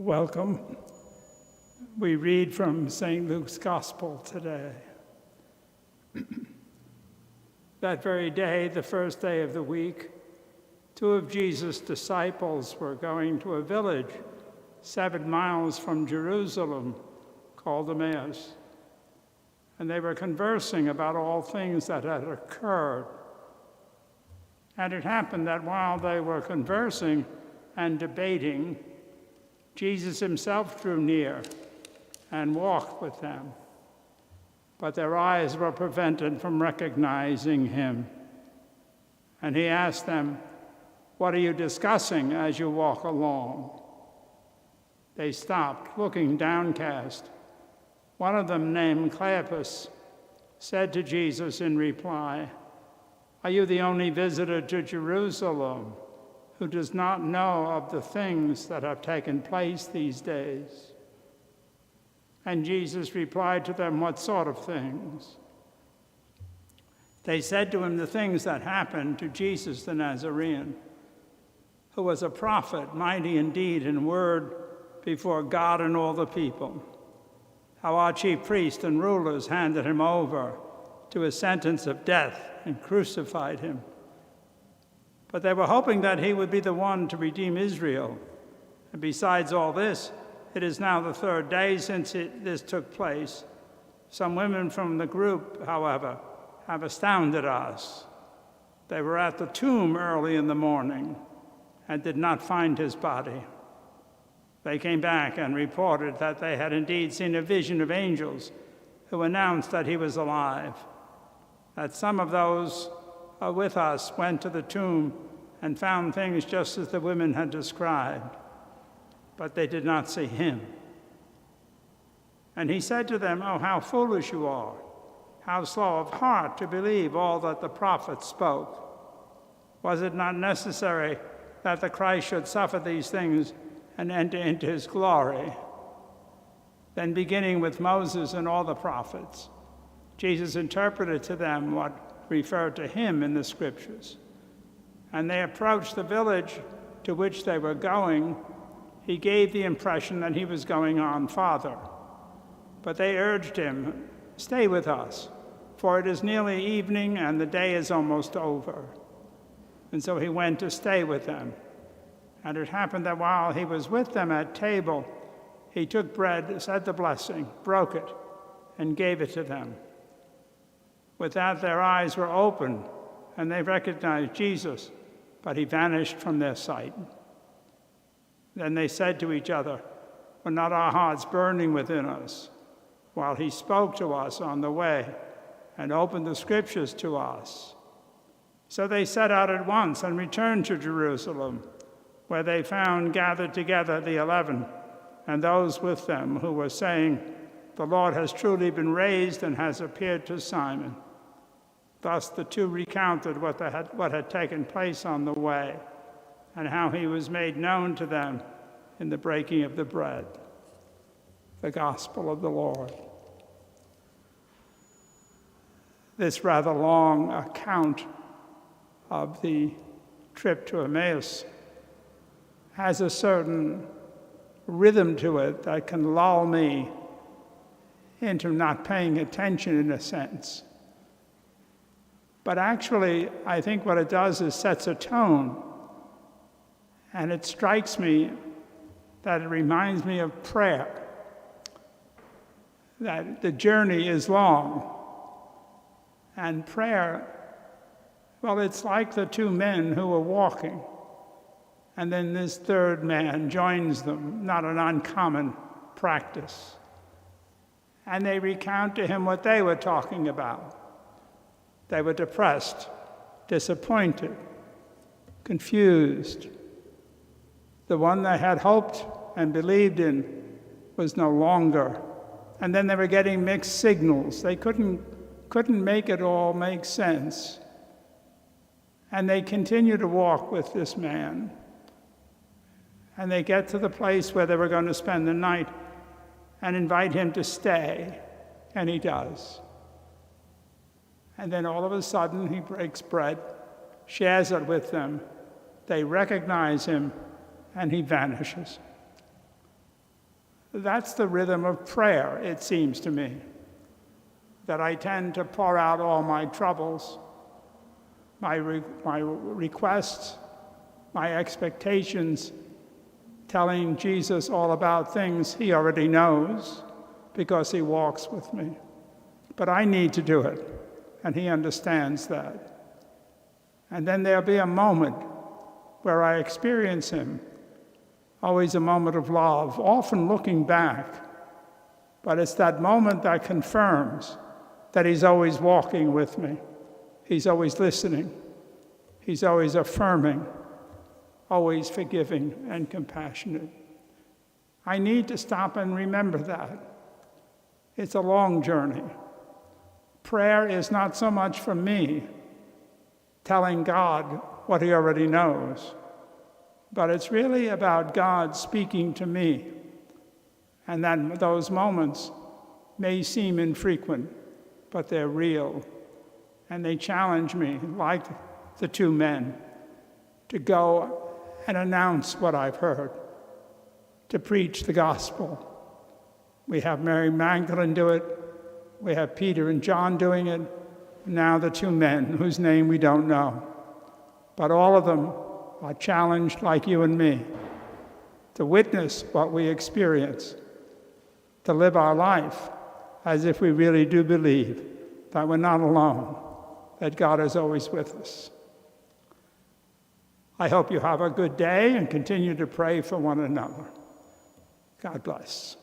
Welcome. We read from St. Luke's Gospel today. That very day, the first day of the week, two of Jesus' disciples were going to a village 7 miles from Jerusalem called Emmaus, and they were conversing about all things that had occurred. And it happened that while they were conversing and debating, Jesus himself drew near and walked with them, but their eyes were prevented from recognizing him. And he asked them, "What are you discussing as you walk along?" They stopped, looking downcast. One of them, named Cleopas, said to Jesus in reply, "Are you the only visitor to Jerusalem who does not know of the things that have taken place these days?" And Jesus replied to them, "What sort of things?" They said to him the things that happened to Jesus the Nazarene, who was a prophet, mighty in deed and word before God and all the people. How our chief priests and rulers handed him over to a sentence of death and crucified him. But they were hoping that he would be the one to redeem Israel. And besides all this, it is now the third day since this took place. Some women from the group, however, have astounded us. They were at the tomb early in the morning and did not find his body. They came back and reported that they had indeed seen a vision of angels who announced that he was alive. That some of those with us went to the tomb and found things just as the women had described, but they did not see him. And he said to them, "Oh, how foolish you are, how slow of heart to believe all that the prophets spoke. Was it not necessary that the Christ should suffer these things and enter into his glory?" Then, beginning with Moses and all the prophets, Jesus interpreted to them what referred to him in the scriptures. And they approached the village to which they were going. He gave the impression that he was going on farther. But they urged him, "Stay with us, for it is nearly evening and the day is almost over." And so he went to stay with them. And it happened that while he was with them at table, he took bread, said the blessing, broke it, and gave it to them. With that, their eyes were opened, and they recognized Jesus, but he vanished from their sight. Then they said to each other, "Were not our hearts burning within us while he spoke to us on the way and opened the scriptures to us?" So they set out at once and returned to Jerusalem, where they found gathered together the 11 and those with them who were saying, "The Lord has truly been raised and has appeared to Simon." Thus the two recounted what had taken place on the way and how he was made known to them in the breaking of the bread. The Gospel of the Lord. This rather long account of the trip to Emmaus has a certain rhythm to it that can lull me into not paying attention in a sense. But actually, I think what it does is sets a tone. And it strikes me that it reminds me of prayer, that the journey is long. And prayer, well, it's like the two men who were walking. And then this third man joins them, not an uncommon practice. And they recount to him what they were talking about. They were depressed, disappointed, confused. The one they had hoped and believed in was no longer. And then they were getting mixed signals. They couldn't make it all make sense. And they continue to walk with this man. And they get to the place where they were going to spend the night and invite him to stay. And he does. And then all of a sudden, he breaks bread, shares it with them. They recognize him, and he vanishes. That's the rhythm of prayer, it seems to me, that I tend to pour out all my troubles, my requests, my expectations, telling Jesus all about things he already knows because he walks with me. But I need to do it, and he understands that. And then there'll be a moment where I experience him, always a moment of love, often looking back. But it's that moment that confirms that he's always walking with me. He's always listening. He's always affirming, always forgiving and compassionate. I need to stop and remember that. It's a long journey. Prayer is not so much for me, telling God what he already knows, but it's really about God speaking to me. And then those moments may seem infrequent, but they're real. And they challenge me, like the two men, to go and announce what I've heard, to preach the gospel. We have Mary Magdalene do it. We have Peter and John doing it. Now the two men whose name we don't know. But all of them are challenged like you and me to witness what we experience, to live our life as if we really do believe that we're not alone, that God is always with us. I hope you have a good day and continue to pray for one another. God bless.